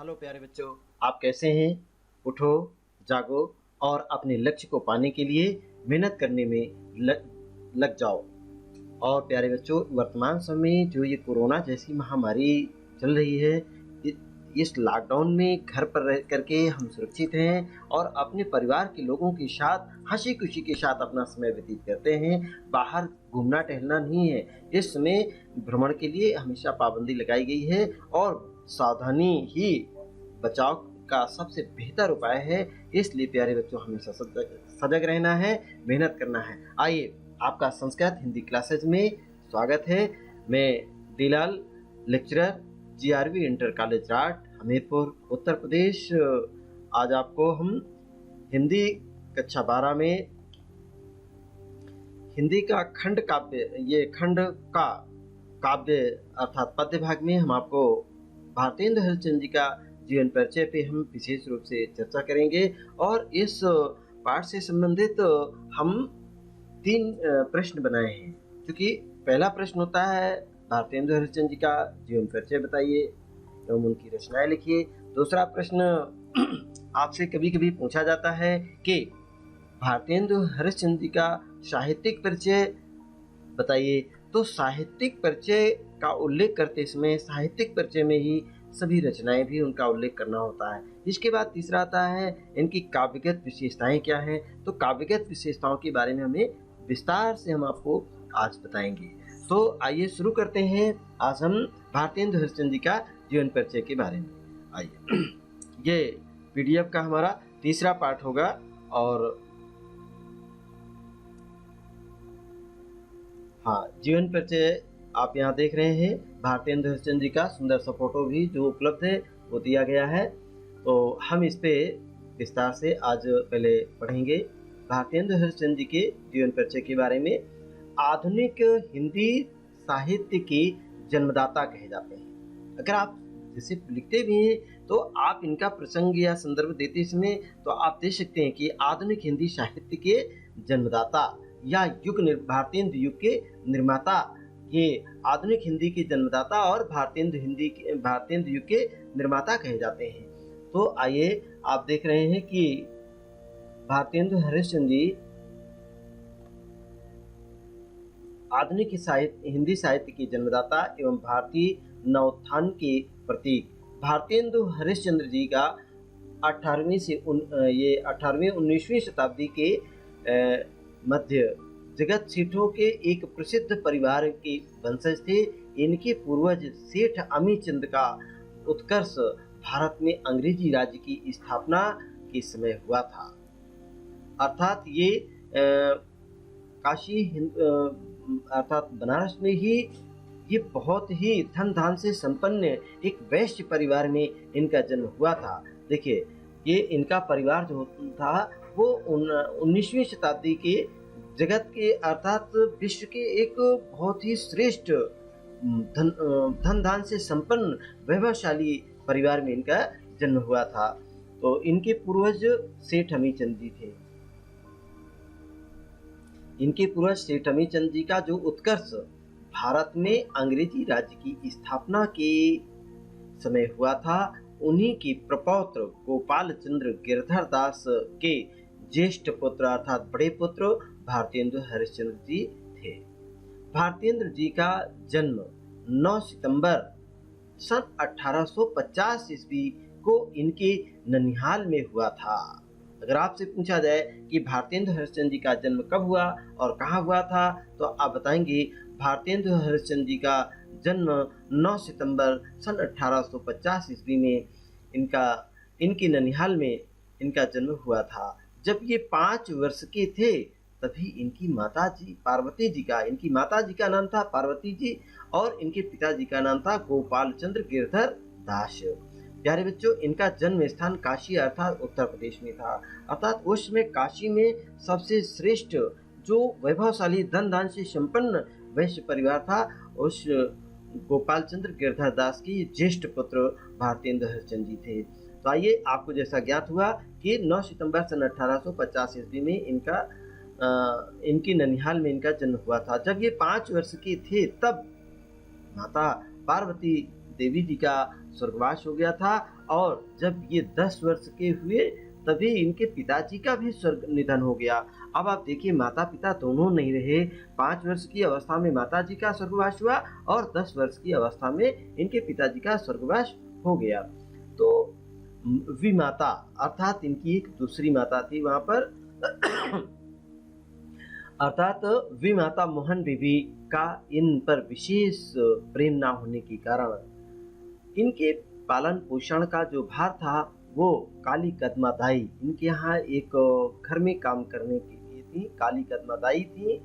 Hello प्यारे बच्चों, आप कैसे हैं? उठो, जागो और अपने लक्ष्य को पाने के लिए मेहनत करने में लग जाओ। और प्यारे बच्चों, वर्तमान समय में जो ये कोरोना जैसी महामारी चल रही है, इस लॉकडाउन में घर पर रह करके हम सुरक्षित हैं और अपने परिवार के लोगों के साथ हंसी खुशी के साथ अपना समय व्यतीत करते हैं। बाहर घूमना टहलना नहीं है। इस समय भ्रमण के लिए हमेशा पाबंदी लगाई गई है और सावधानी ही बचाव का सबसे बेहतर उपाय है। इसलिए प्यारे बच्चों, हमेशा सजग रहना है, मेहनत करना है। आइए, आपका संस्कृत हिंदी क्लासेज में स्वागत है। मैं Dilal, lecturer, GRV inter college Rath, Hamirpur, Uttar Pradesh. आज आपको हम हिंदी कक्षा 12 में हिंदी का खंड का काव्य अर्थात पद्य भाग में हम आपको भारतेंदु हरिश्चंद्र जी का जीवन परिचय पे हम विशेष रूप से चर्चा करेंगे। और इस पाठ से संबंधित हम 3 प्रश्न बनाए हैं। क्योंकि पहला प्रश्न होता है भारतेंदु हरिश्चंद्र जी का जीवन परिचय बताइए एवं उनकी रचनाएं लिखिए। दूसरा प्रश्न आपसे कभी कभी पूछा जाता है कि भारतेंदु हरिश्चंद्र जी का साहित्यिक परिचय बताइए। तो साहित्यिक परिचय का उल्लेख करते समय साहित्यिक परिचय में ही सभी रचनाएं भी उनका उल्लेख करना होता है। इसके बाद तीसरा आता है इनकी काव्यगत विशेषताएं क्या हैं। तो काव्यगत विशेषताओं के बारे में हमें विस्तार से हम आपको आज बताएंगे। तो आइए शुरू करते हैं। आज हम भारतेंदु हरिश्चंद्र जी का जीवन परिचय के बारे में। आइए, ये PDF का हमारा तीसरा पार्ट होगा। और हाँ, जीवन परिचय आप यहाँ देख रहे हैं। भारतेंदु हरिश्चंद्र जी का सुंदर सा फोटो भी जो उपलब्ध है वो दिया गया है। तो हम इस पे विस्तार से आज पहले पढ़ेंगे भारतेंदु हरिश्चंद्र जी के जीवन परिचय के बारे में। आधुनिक हिंदी साहित्य के जन्मदाता कहे जाते हैं। अगर आप जैसे लिखते भी हैं तो आप इनका प्रसंग या संदर्भ देते समय तो आप देख सकते हैं कि आधुनिक हिंदी साहित्य के जन्मदाता या भारतेंदु युग के निर्माता, ये आधुनिक हिंदी के जन्मदाता और भारतेंदु युग के निर्माता कहे जाते हैं। तो आइए, आप देख रहे हैं कि भारतेंदु हरिश्चंद्र जी आधुनिक हिंदी साहित्य के जन्मदाता एवं भारतीय नवोत्थान के प्रतीक। भारतेंदु हरिश्चंद्र जी का 18वीं-19वीं शताब्दी के मध्य जगत सेठों के एक प्रसिद्ध परिवार के वंशज थे। इनके पूर्वज सेठ अमीचंद का उत्कर्ष भारत में अंग्रेजी राज्य की स्थापना के समय हुआ था। अर्थात ये काशी अर्थात बनारस में ही ये बहुत ही धन धान से संपन्न एक वैश्य परिवार में इनका जन्म हुआ था। देखिए, ये इनका परिवार जो था वो 19वीं शताब्दी के जगत के अर्थात विश्व के एक बहुत ही श्रेष्ठ धन धान से संपन्न वैभवशाली परिवार में इनका जन्म हुआ था। तो इनके पूर्वज सेठ अमीचंद जी थे। इनके पूर्वज सेठ अमीचंद जी का जो उत्कर्ष भारत में अंग्रेजी राज्य की स्थापना के समय हुआ था, उन्हीं के प्रपौत्र गोपाल चंद्र गिरधर दास के ज्येष्ठ पुत्र अर्थात बड़े पुत्र भारतेंदु हरिश्चंद्र जी थे। भारतेंद्र जी का जन्म 9 सितंबर सन 1850 ईस्वी को इनके ननिहाल में हुआ था। अगर आपसे पूछा जाए कि भारतेंदु हरिश्चंद्र जी का जन्म कब हुआ और कहाँ हुआ था, तो आप बताएंगे भारतेंदु हरिश्चंद्र जी का जन्म 9 सितंबर सन 1850 ईस्वी में इनके ननिहाल में इनका जन्म हुआ था। जब ये 5 वर्ष के थे तभी इनकी माताजी इनकी माताजी का नाम था पार्वती जी और इनके पिताजी का नाम था गोपाल चंद्र गिरधर दास। प्यारे बच्चों, इनका जन्म स्थान काशी अर्थात उत्तर प्रदेश में था। अर्थात उस में काशी में सबसे श्रेष्ठ जो वैभवशाली धन धान से संपन्न वैश्य परिवार था, उस गोपाल चंद्र गिरधर दास की ज्येष्ठ पुत्र भारतेंदु हरिश्चंद्र जी थे। तो आइए, आपको जैसा ज्ञात हुआ कि 9 सितंबर सन 1850 ईस्वी में इनकी ननिहाल में इनका जन्म हुआ था। जब ये 5 वर्ष के थे तब माता पार्वती देवी जी का स्वर्गवास हो गया था और जब ये 10 वर्ष के हुए तभी इनके पिताजी का भी स्वर्ग निधन हो गया। अब आप देखिए माता पिता दोनों नहीं रहे। 5 वर्ष की अवस्था में माता जी का स्वर्गवास हुआ और 10 वर्ष की अवस्था में इनके पिताजी का स्वर्गवास हो गया। तो विमाता अर्थात इनकी एक दूसरी माता थी वहां पर अर्थात विमाता मोहन देवी का इन पर विशेष प्रेम ना होने के कारण इनके पालन पोषण का जो भार था वो काली कदमादाई, इनके यहाँ एक घर में काम करने के लिए थी, काली कदमादाई थी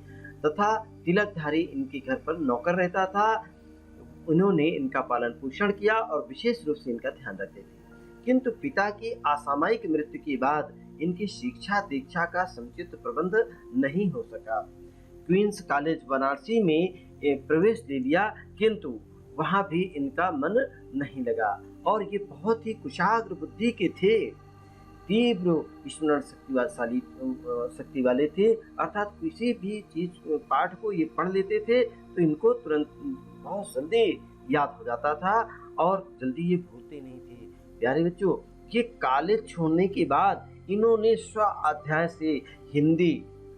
तथा तिलकधारी इनके घर पर नौकर रहता था। उन्होंने इनका पालन पोषण किया और विशेष रूप से इनका ध्यान रखते थे। किंतु पिता की असामयिक मृत्यु के बाद इनकी शिक्षा दीक्षा का समुचित प्रबंध नहीं हो सका। क्वींस कॉलेज वाराणसी में प्रवेश ले लिया किंतु वहां भी इनका मन नहीं लगा और ये बहुत ही कुशाग्र बुद्धि के थे, तीव्र स्मरण शक्ति वाले थे। अर्थात किसी भी चीज पाठ को ये पढ़ लेते थे तो इनको तुरंत बहुत जल्दी याद हो जाता था और जल्दी ये भूलते नहीं थे। प्यारे बच्चों, ये कॉलेज छोड़ने के बाद इन्होंने स्व अध्याय से हिंदी,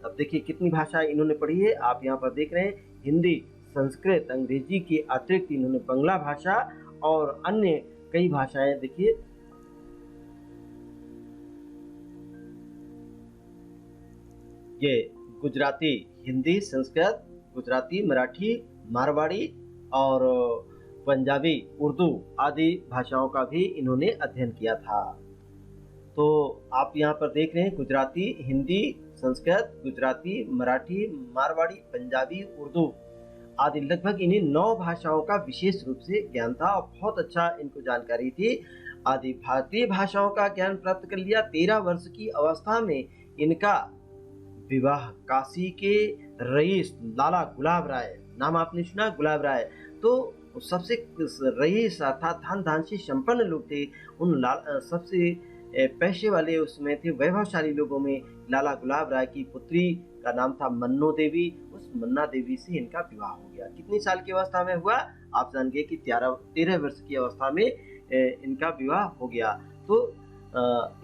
अब देखिए कितनी भाषाएं इन्होंने पढ़ी है, आप यहाँ पर देख रहे हैं, हिंदी, संस्कृत, अंग्रेजी के अतिरिक्त इन्होंने बंगला भाषा और अन्य कई भाषाएं देखिए ये गुजराती, हिंदी, संस्कृत, गुजराती, मराठी, मारवाड़ी और पंजाबी, उर्दू आदि भाषाओं का भी इन्होंने अध्ययन किया था। तो आप यहाँ पर देख रहे हैं गुजराती, हिंदी, संस्कृत, गुजराती, मराठी, मारवाड़ी, पंजाबी, उर्दू आदि लगभग इन्हें 9 भाषाओं का विशेष रूप से ज्ञान था और बहुत अच्छा इनको जानकारी थी। आदि भारतीय भाषाओं का ज्ञान प्राप्त कर लिया। 13 वर्ष की अवस्था में इनका विवाह काशी के रईस लाला गुलाब राय, नाम आपने सुना गुलाब राय, तो सबसे रईस अर्थात धन धान से संपन्न लोग थे, उन सबसे पैसे वाले उसमें थे, वैभवशाली लोगों में लाला गुलाब राय की पुत्री का नाम था मन्नो देवी। उस मन्ना देवी से इनका विवाह हो गया। कितनी साल की अवस्था में हुआ? आप जान गए कि 13 वर्ष की अवस्था में इनका विवाह हो गया। तो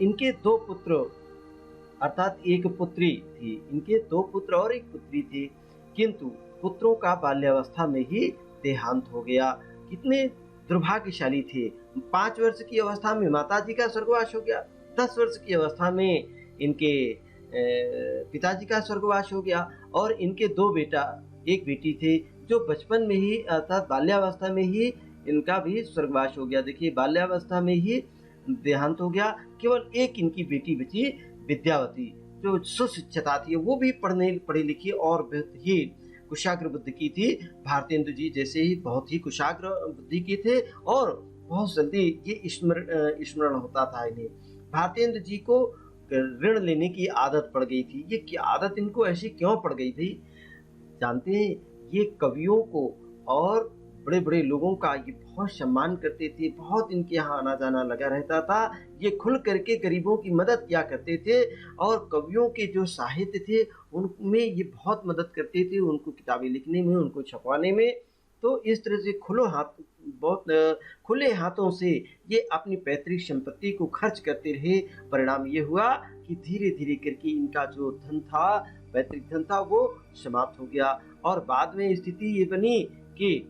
इनके 2 पुत्र अर्थात एक पुत्री थी, इनके 2 पुत्र और एक पुत्री थी, किंतु पुत्रों का बाल्यावस्था में ही देहांत हो गया। कितने दुर्भाग्यशाली थे। 5 वर्ष की अवस्था में माताजी का स्वर्गवास हो गया, 10 वर्ष की अवस्था में इनके पिताजी का स्वर्गवास हो गया और इनके 2 बेटा एक बेटी थे जो बचपन में ही अर्थात बाल्यावस्था में ही इनका भी स्वर्गवास हो गया। देखिए बाल्यावस्था में ही देहांत हो गया। केवल एक इनकी बेटी बची विद्यावती जो सुशिक्षिता थी, वो भी पढ़ी लिखी और बहुत ही कुशाग्र बुद्धि की थी। भारतेंदु जी जैसे ही बहुत ही कुशाग्र बुद्धि की थे और बहुत जल्दी ये स्मरण होता था इन्हें। भारतेंदु जी को ऋण लेने की आदत पड़ गई थी। ये क्या आदत इनको ऐसी क्यों पड़ गई थी? जानते हैं, ये कवियों को और बड़े बड़े लोगों का ये बहुत सम्मान करते थे, बहुत इनके यहाँ आना जाना लगा रहता था। ये खुल करके गरीबों की मदद किया करते थे और कवियों के जो साहित्य थे उनमें ये बहुत मदद करते थे, उनको किताबें लिखने में, उनको छपवाने में। तो इस तरह से बहुत खुले हाथों से ये अपनी पैतृक संपत्ति को खर्च करते रहे। परिणाम ये हुआ कि धीरे धीरे करके इनका जो धन था, पैतृक धन था, वो समाप्त हो गया और बाद में स्थिति ये बनी कि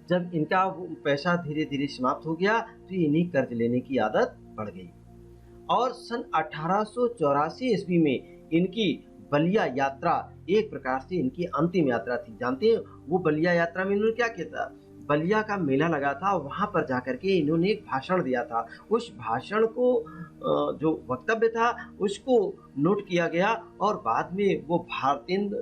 जब इनका पैसा धीरे धीरे समाप्त हो गया तो इन्हें कर्ज लेने की आदत पड़ गई और सन 1884 ईस्वी में इनकी बलिया यात्रा एक प्रकार से इनकी अंतिम यात्रा थी। जानते हैं वो बलिया यात्रा में इन्होंने क्या किया था? बलिया का मेला लगा था, वहां पर जाकर के इन्होंने एक भाषण दिया था। उस भाषण को जो वक्तव्य था उसको नोट किया गया और बाद में वो भारतेंद्र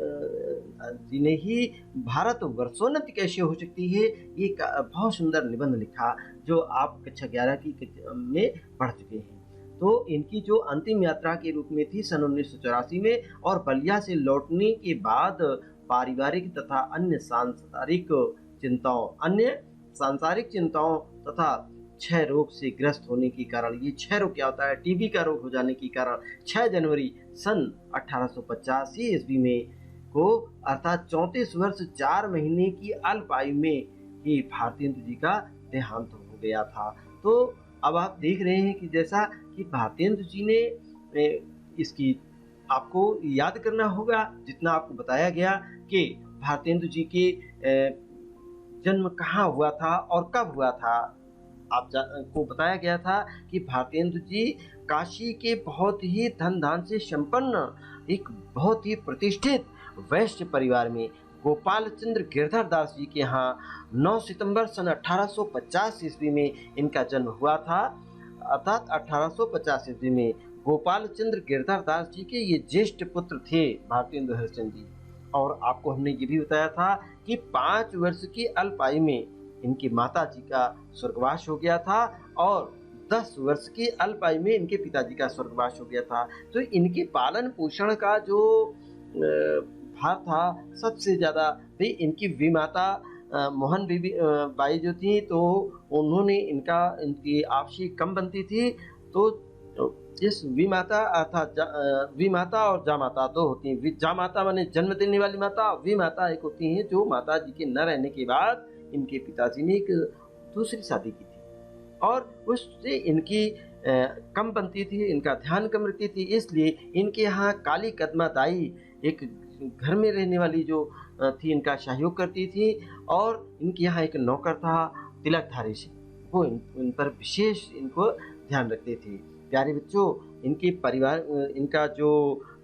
जी ने ही भारत वर्षोन्नति कैसे हो सकती है ये बहुत सुंदर निबंध लिखा जो आप कक्षा 11 की में पढ़ चुके हैं। तो इनकी जो अंतिम यात्रा के रूप में थी सन 1984 में और बलिया से लौटने के बाद पारिवारिक तथा अन्य सांसारिक चिंताओं तथा क्षय रोग से ग्रस्त होने के कारण, ये क्षय रोग क्या होता है? टीबी का रोग हो जाने के कारण 6 जनवरी सन 1885 ईस्वी में को अर्थात 34 वर्ष 4 महीने की अल्प आयु में कि भारतेंदु जी का देहांत हो गया था। तो अब आप देख रहे हैं कि जैसा कि भारतेंदु जी ने इसकी आपको याद करना होगा, जितना आपको बताया गया कि भारतेंदु जी के जन्म कहाँ हुआ था और कब हुआ था। को बताया गया था कि भारतेंदु जी काशी के बहुत ही धन धान से संपन्न एक बहुत ही प्रतिष्ठित वैश्य परिवार में गोपाल चंद्र गिरधर दास जी के यहाँ 9 सितंबर सन 1850 ईस्वी में इनका जन्म हुआ था। अर्थात 1850 ईस्वी में गोपाल चंद्र गिरधर दास जी के ये ज्येष्ठ पुत्र थे भारतेंदु हरिश्चंद्र जी। और आपको हमने ये भी बताया था कि 5 वर्ष की अल्प आयु में इनकी माता जी का स्वर्गवास हो गया था और 10 वर्ष की अल्प आयु में इनके पिताजी का स्वर्गवास हो गया था। तो इनके पालन पोषण का जो भार था सबसे ज़्यादा भी इनकी विमाता मोहन बीबी बाई जो थी, तो उन्होंने इनकी आपसी कम बनती थी। तो इस विमाता अर्थात विमाता और जामाता दो होती हैं। जामाता माने जन्म देने वाली माता, विमाता एक होती हैं जो माता जी के न रहने के बाद इनके पिताजी ने एक दूसरी शादी की थी और उससे इनकी कम बनती थी, इनका ध्यान कम रखती थी। इसलिए इनके यहाँ काली कदमा दाई एक घर में रहने वाली जो थी इनका सहयोग करती थी और इनके यहाँ एक नौकर था तिलकधारी से, वो इन पर विशेष इनको ध्यान रखते थे। प्यारे बच्चों, इनके परिवार इनका जो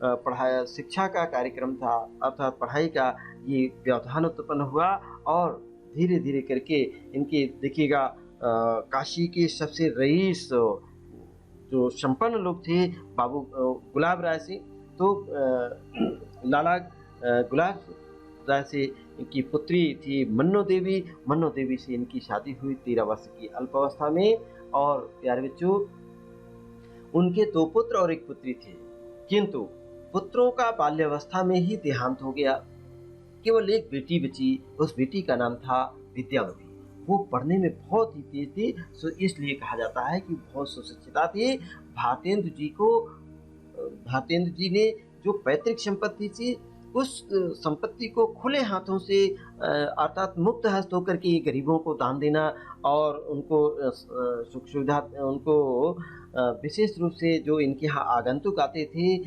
पढ़ाई शिक्षा का कार्यक्रम था अर्थात पढ़ाई का ये व्यवधान उत्पन्न हुआ और धीरे धीरे करके इनके देखिएगा काशी के सबसे रईस जो संपन्न लोग थे बाबू गुलाब राय से, तो लाला गुलाब राय से इनकी पुत्री थी मन्नो देवी से इनकी शादी हुई 13 वर्ष की अल्पावस्था में। और प्यारे बच्चों, उनके 2 पुत्र और 1 पुत्री थे, किंतु पुत्रों का बाल्यावस्था में ही देहांत हो गया। केवल एक बेटी बची, उस बेटी का नाम था विद्यावती। वो पढ़ने में बहुत ही तेज थी, सो इसलिए कहा जाता है कि बहुत सुशिक्षिता थी। भारतेंदु जी ने जो पैतृक संपत्ति थी उस संपत्ति को खुले हाथों से अर्थात मुक्त हस्त होकर के गरीबों को दान देना और उनको सुख सुविधा उनको विशेष रूप से जो इनके यहाँ आगंतुक आते थे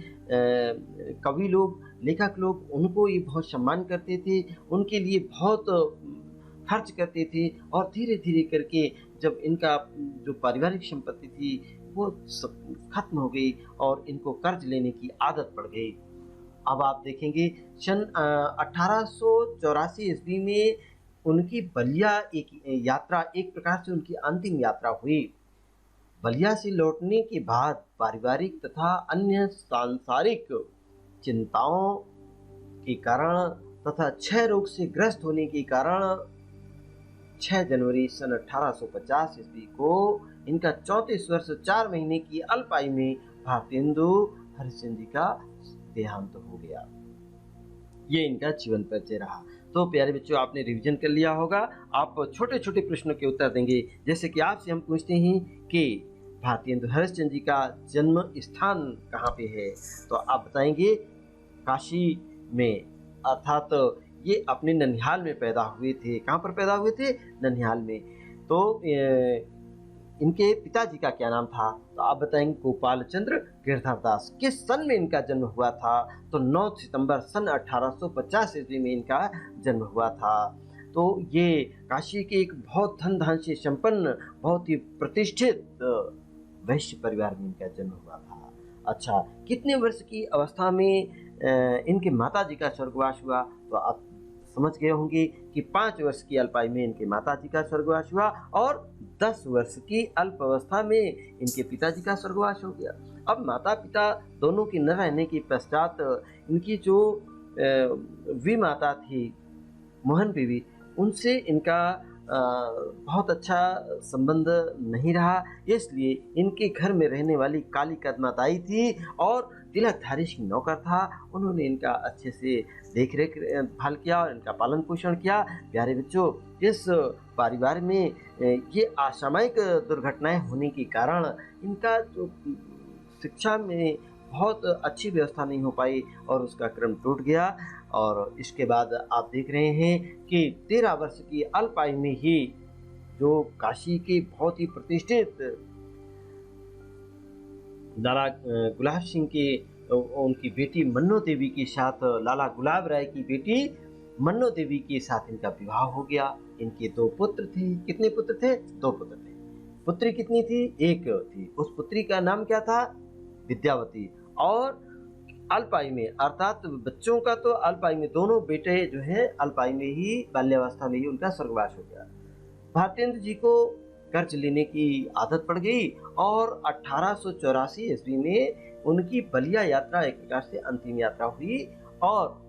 कवि लोग, लेखक लोग, उनको ये बहुत सम्मान करते थे, उनके लिए बहुत खर्च करते थे। और धीरे धीरे करके जब इनका जो पारिवारिक संपत्ति थी वो खत्म हो गई और इनको कर्ज लेने की आदत पड़ गई। अब आप देखेंगे सन 1884 ईस्वी में उनकी बलिया एक यात्रा, एक प्रकार से उनकी अंतिम यात्रा हुई। बलिया से लौटने के बाद पारिवारिक तथा अन्य सांसारिक चिंताओं के कारण तथा क्षय रोग से ग्रस्त होने के कारण 6 जनवरी सन 1850 ईस्वी को इनका 34 वर्ष 4 महीने की अल्प आयु में भारतेंदु हरिश्चंद्र जी का देहांत हो गया। ये इनका जीवन परिचय रहा। तो प्यारे बच्चों, आपने रिवीजन कर लिया होगा। आप छोटे छोटे प्रश्नों के उत्तर देंगे। जैसे कि आपसे हम पूछते हैं कि भारतेंदु हरिश्चंद्र जी का जन्म स्थान कहाँ पे है, तो आप बताएंगे काशी में, अर्थात ये अपने ननिहाल में पैदा हुए थे। कहाँ पर पैदा हुए थे? ननिहाल में। तो इनके पिताजी का क्या नाम था? तो आप बताएंगे गोपाल चंद्र गिरधर दास। किस सन में इनका जन्म हुआ था? तो 9 सितंबर सन 1850 ईस्वी में इनका जन्म हुआ था। तो ये काशी के एक बहुत धन धान से संपन्न बहुत ही प्रतिष्ठित वैश्य परिवार में इनका जन्म हुआ था। अच्छा, कितने वर्ष की अवस्था में इनके माता जी का स्वर्गवास हुआ? तो आप समझ गए होंगे कि 5 वर्ष की अल्पायु में इनके माता जी का स्वर्गवास हुआ और 10 वर्ष की अल्प अवस्था में इनके पिताजी का स्वर्गवास हो गया। अब माता पिता दोनों के न रहने के पश्चात इनकी जो विमाता थी मोहन बीवी, उनसे इनका बहुत अच्छा संबंध नहीं रहा। इसलिए इनके घर में रहने वाली काली कदमा दाई थी और तिलकधारी सिंह नौकर था। उन्होंने इनका अच्छे से देख रेख भाल किया और इनका पालन पोषण किया। प्यारे बच्चों, इस परिवार में ये असामयिक दुर्घटनाएं होने के कारण इनका जो शिक्षा में बहुत अच्छी व्यवस्था नहीं हो पाई और उसका क्रम टूट गया। और इसके बाद आप देख रहे हैं कि 13 वर्ष की अल्प आयु में ही जो काशी के बहुत ही प्रतिष्ठित लाला गुलाब सिंह की उनकी बेटी मन्नो देवी के साथ, लाला गुलाब राय की बेटी मन्नो देवी के साथ इनका विवाह हो गया। इनके 2 पुत्र थे। कितने पुत्र थे? 2 पुत्र थे। पुत्री कितनी थी? 1 थी। उस पुत्री का नाम क्या था? विद्यावती। और अल्प आयु में, अर्थात बच्चों का तो अल्प आयु में, दोनों बेटे जो हैं अल्प आयु में ही, बाल्यावस्था में ही उनका स्वर्गवास हो गया। भारतेंद्र जी को कर्ज लेने की आदत पड़ गई और 1884 ईस्वी में उनकी बलिया यात्रा एक प्रकार से अंतिम यात्रा हुई। और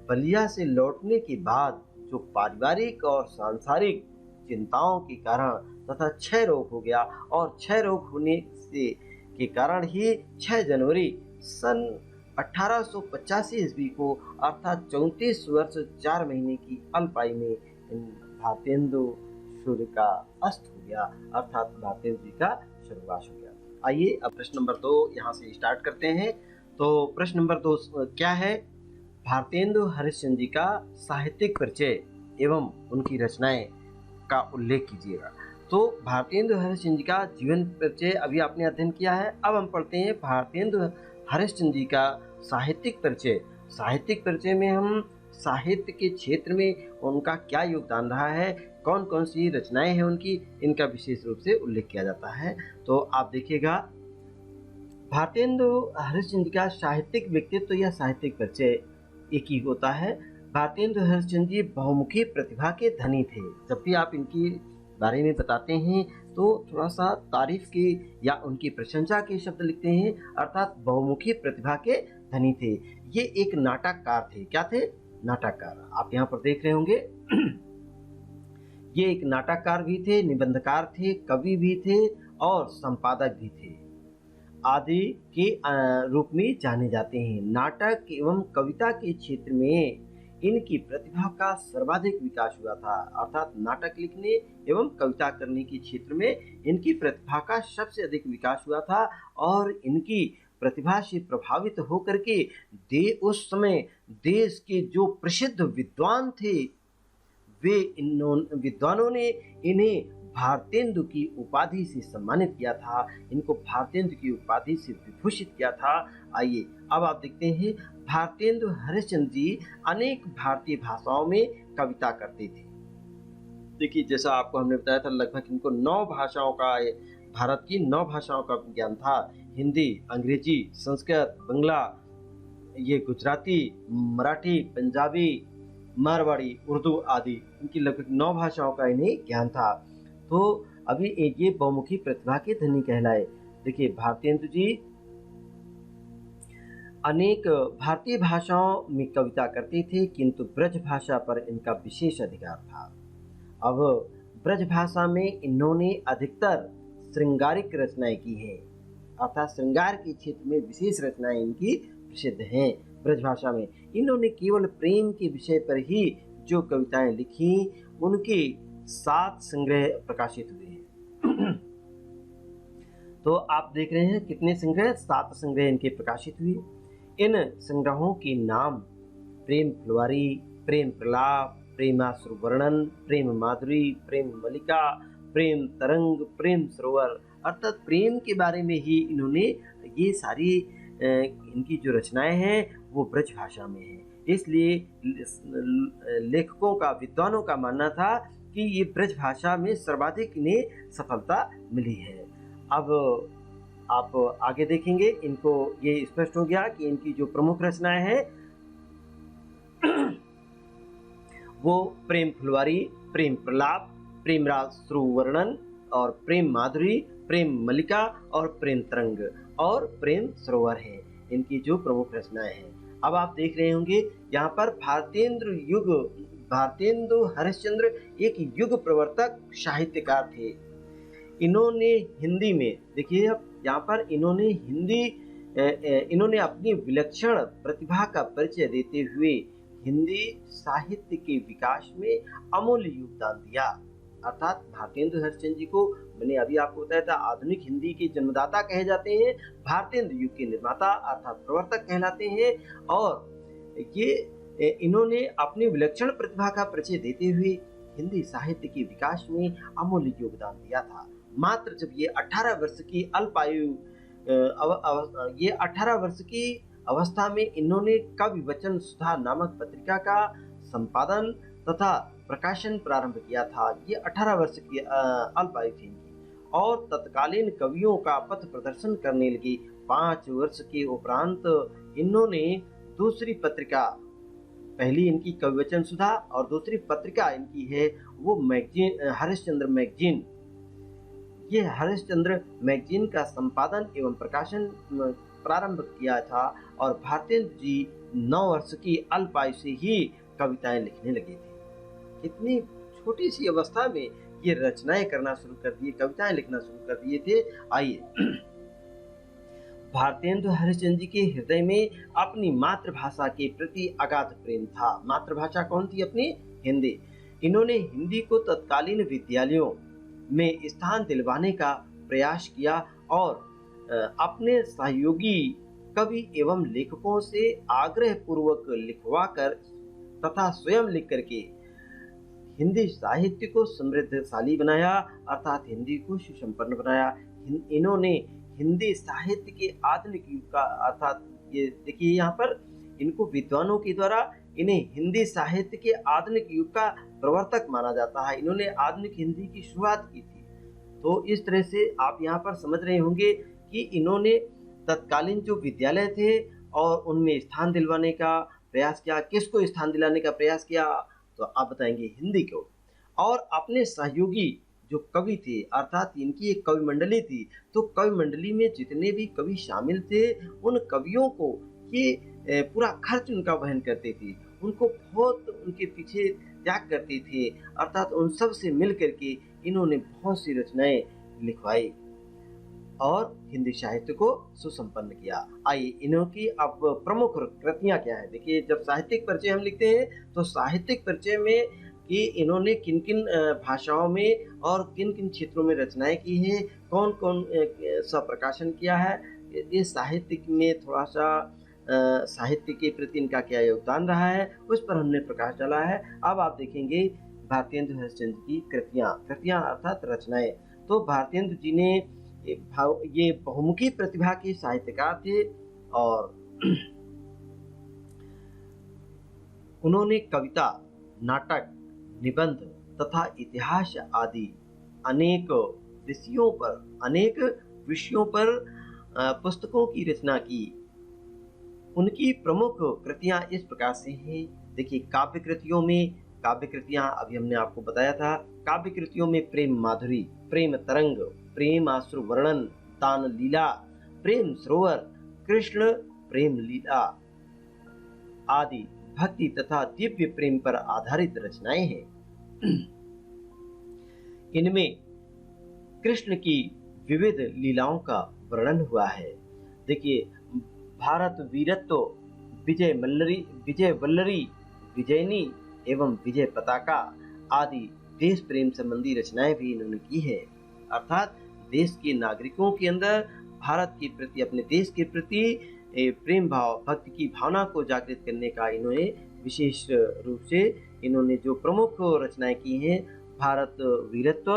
बलिया से लौटने के बाद जो पारिवारिक और सांसारिक चिंताओं के कारण तथा क्षय रोग हो गया, और क्षय रोग होने से के कारण ही 6 जनवरी सन 1885 ईस्वी को, अर्थात 34 वर्ष 4 महीने की अल्प आयु में भारतेंदु सूर्य का अस्त हो गया, अर्थात भारतेंदु जी का स्वर्गवास हो गया। आइए अब प्रश्न नंबर 2 यहाँ से स्टार्ट करते हैं। तो प्रश्न नंबर 2 क्या है? भारतेंदु हरिश्चंद्र जी का साहित्यिक परिचय एवं उनकी रचनाएं का उल्लेख कीजिएगा। तो भारतेंदु हरिश्चंद्र जी का जीवन परिचय अभी आपने अध्ययन किया है। अब हम पढ़ते हैं भारतेंदु हरिश्चंद्र जी का साहित्यिक परिचय। साहित्यिक परिचय में हम साहित्य के क्षेत्र में उनका क्या योगदान रहा है, कौन कौन सी रचनाएं हैं उनकी, इनका विशेष रूप से उल्लेख किया जाता है। तो आप देखिएगा, भारतेंदु हरिश्चंद्र का साहित्यिक व्यक्तित्व या साहित्यिक परिचय एक ही होता है। भारतेंदु हरिश्चंद्र जी बहुमुखी प्रतिभा के धनी थे। जब भी आप इनकी बारे में बताते हैं तो थोड़ा सा तारीफ के या उनकी प्रशंसा के शब्द लिखते हैं, अर्थात बहुमुखी प्रतिभा के धनी थे। ये एक नाटककार थे। क्या थे? नाटककार। आप यहाँ पर देख रहे होंगे ये एक नाटककार भी थे, निबंधकार थे, कवि भी थे और संपादक भी थे आदि के रूप में जाने जाते हैं। नाटक एवं कविता के क्षेत्र में इनकी प्रतिभा का सर्वाधिक विकास हुआ था, अर्थात नाटक लिखने एवं कविता करने के क्षेत्र में इनकी प्रतिभा का सबसे अधिक विकास हुआ था। और इनकी प्रतिभा से प्रभावित होकर के उस समय देश के जो प्रसिद्ध विद्वान थे, वे विद्वानों ने इन्हें भारतेंदु की उपाधि से सम्मानित किया था, इनको भारतेंदु की उपाधि से विभूषित किया था। आइए अब आप देखते हैं, भारतेंदु हरिश्चंद्र जी अनेक भारतीय भाषाओं में कविता करते थे। देखिए, जैसा आपको हमने बताया था, लगभग इनको 9 भाषाओं का, भारत की 9 भाषाओं का ज्ञान था। हिंदी, अंग्रेजी, संस्कृत, बंगला, ये गुजराती, मराठी, पंजाबी, मारवाड़ी, उर्दू आदि, इनकी लगभग 9 भाषाओं का इन्हें ज्ञान था। तो अभी ये बहुमुखी प्रतिभा के धनी कहलाए। देखिए, भारतेंदु जी अनेक भारतीय भाषाओं में कविता करते थे, किंतु ब्रज भाषा पर इनका विशेष अधिकार था। अब ब्रज भाषा में इन्होंने अधिकतर श्रृंगारिक रचनाएं की हैं, अर्थात श्रृंगार के क्षेत्र में विशेष रचनाएं इनकी प्रसिद्ध हैं। ब्रज भाषा में इन्होंने केवल प्रेम के विषय पर ही जो कविताएं लिखी, उनके 7 संग्रह प्रकाशित हुए हैं। तो आप देख रहे हैं कितने संग्रह? 7 संग्रह इनके प्रकाशित हुए। इन संग्रहों के नाम प्रेम फुलवारी, प्रेम प्रलाप, प्रेमाश्रु वर्णन, प्रेम माधुरी, प्रेम मलिका, प्रेम तरंग, प्रेम सरोवर, अर्थात प्रेम के बारे में ही इन्होंने ये सारी इनकी जो रचनाएं हैं वो ब्रज भाषा में है। इसलिए लेखकों का, विद्वानों का मानना था कि ये ब्रज भाषा में सर्वाधिक इन्हें सफलता मिली है। अब आप आगे देखेंगे, इनको ये स्पष्ट हो गया कि इनकी जो प्रमुख रचनाएं हैं वो प्रेम फुलवारी, प्रेम प्रलाप, प्रेम राश्रु वर्णन और प्रेम माधुरी, प्रेम मलिका और प्रेम तरंग और प्रेम सरोवर है, इनकी जो प्रमुख रचनाएं हैं। अब आप देख रहे होंगे यहाँ पर भारतेंदु हरिश्चंद्र एक युग प्रवर्तक साहित्यकार थे। इन्होंने हिंदी में, देखिए अब यहाँ पर इन्होंने अपनी विलक्षण प्रतिभा का परिचय देते हुए हिंदी साहित्य के विकास में अमूल्य योगदान दिया। अर्थात भारतेंदु हरिश्चंद्र जी को मैंने अभी आपको बताया था आधुनिक हिंदी के जन्मदाता कहे जाते हैं, भारतेंदु युग के निर्माता अर्थात प्रवर्तक कहलाते हैं। और ये इन्होंने अपनी विलक्षण प्रतिभा का परिचय देते हुए हिंदी साहित्य के विकास में अमूल्य योगदान दिया था। मात्र जब ये 18 वर्ष की अल्पायु ये 18 वर्ष की अवस्था में इन्होंने कवि वचन सुधा नामक पत्रिका का संपादन तथा प्रकाशन प्रारंभ किया था। ये 18 वर्ष की अल्पायु थी और तत्कालीन कवियों का पथ प्रदर्शन करने लगी। 5 वर्ष के उपरांत इन्होंने दूसरी पत्रिका, पहली इनकी कविवचन सुधा और दूसरी पत्रिका इनकी है वो मैगजीन, हरिश्चंद्र मैगजीन। ये हरिश्चंद्र मैगजीन का संपादन एवं प्रकाशन प्रारंभ किया था और भारतेंदु जी 9 वर्ष की अल्पायु से ही कविताएं लिखने लगे थे। कितनी छोटी सी अवस्था में ये रचनाएं करना शुरू कर दिए, कविताएं लिखना शुरू कर दिए थे। आइए, भारतेंदु हरिश्चंद्र जी के हृदय में अपनी मातृभाषा के प्रति अगाध प्रेम था। मातृभाषा कौन थी? अपनी हिंदी। इन्होंने हिंदी को तत्कालीन विद्यालयों में स्थान दिलवाने का प्रयास किया और अपने सहयोगी कवि एवं लेखकों से आग्रह पूर्वक लिखवाकर तथा स्वयं लिख करके हिंदी साहित्य को समृद्धशाली बनाया अर्थात हिंदी को सुसंपन्न बनाया। इन्होंने हिंदी साहित्य के आधुनिक युग का अर्थात ये देखिए यहाँ पर इनको विद्वानों के द्वारा इन्हें हिंदी साहित्य के आधुनिक युग का प्रवर्तक माना जाता है। इन्होंने आधुनिक हिंदी की शुरुआत की थी। तो इस तरह से आप यहाँ पर समझ रहे होंगे कि इन्होंने तत्कालीन जो विद्यालय थे और उनमें स्थान दिलवाने का प्रयास किया। किसको स्थान दिलाने का प्रयास किया? तो आप बताएंगे हिंदी को। और अपने सहयोगी जो कवि थे अर्थात इनकी एक कवि मंडली थी, तो कवि मंडली में जितने भी कवि शामिल थे उन कवियों को ये पूरा खर्च उनका वहन करते थे, उनको बहुत उनके पीछे त्याग करते थे अर्थात उन सब से मिल करके इन्होंने बहुत सी रचनाएं लिखवाई और हिंदी साहित्य को सुसंपन्न किया। आइए, इन्होंने अब प्रमुख कृतियां क्या है। देखिए, जब साहित्यिक परिचय हम लिखते हैं तो साहित्यिक परिचय में कि इन्होंने किन किन भाषाओं में और किन किन क्षेत्रों में रचनाएं की हैं, कौन कौन सा प्रकाशन किया है, ये साहित्य में थोड़ा सा साहित्य के प्रति इनका क्या योगदान रहा है, उस पर हमने प्रकाश डाला है। अब आप देखेंगे भारतेंदु हरिश्चंद्र की कृतियां अर्थात रचनाएं। तो भारतेंदु जी ने ये बहुमुखी प्रतिभा के साहित्यकार थे और उन्होंने कविता, नाटक, निबंध तथा इतिहास आदि अनेक विषयों पर पुस्तकों की रचना की। उनकी प्रमुख कृतियां इस प्रकार से हैं। देखिए, काव्य कृतियां अभी हमने आपको बताया था। काव्य कृतियों में प्रेम माधुरी, प्रेम तरंग, प्रेम आश्रु वर्णन, दान लीला, प्रेम सरोवर, कृष्ण प्रेम लीला आदि भक्ति तथा दिव्य प्रेम पर आधारित रचनाएं हैं। इनमें कृष्ण की विविध लीलाओं का वर्णन हुआ है। देखिए, भारत वीरत्व, विजय वल्लरी, विजयनी एवं विजय पताका आदि देश प्रेम संबंधी रचनाएं भी इन्होंने की है अर्थात देश के नागरिकों के अंदर भारत के प्रति, अपने देश के प्रति प्रेम भाव, भक्ति की भावना को जागृत करने का इन्होंने विशेष रूप से इन्होंने जो प्रमुख रचनाएं की हैं, भारत वीरत्व,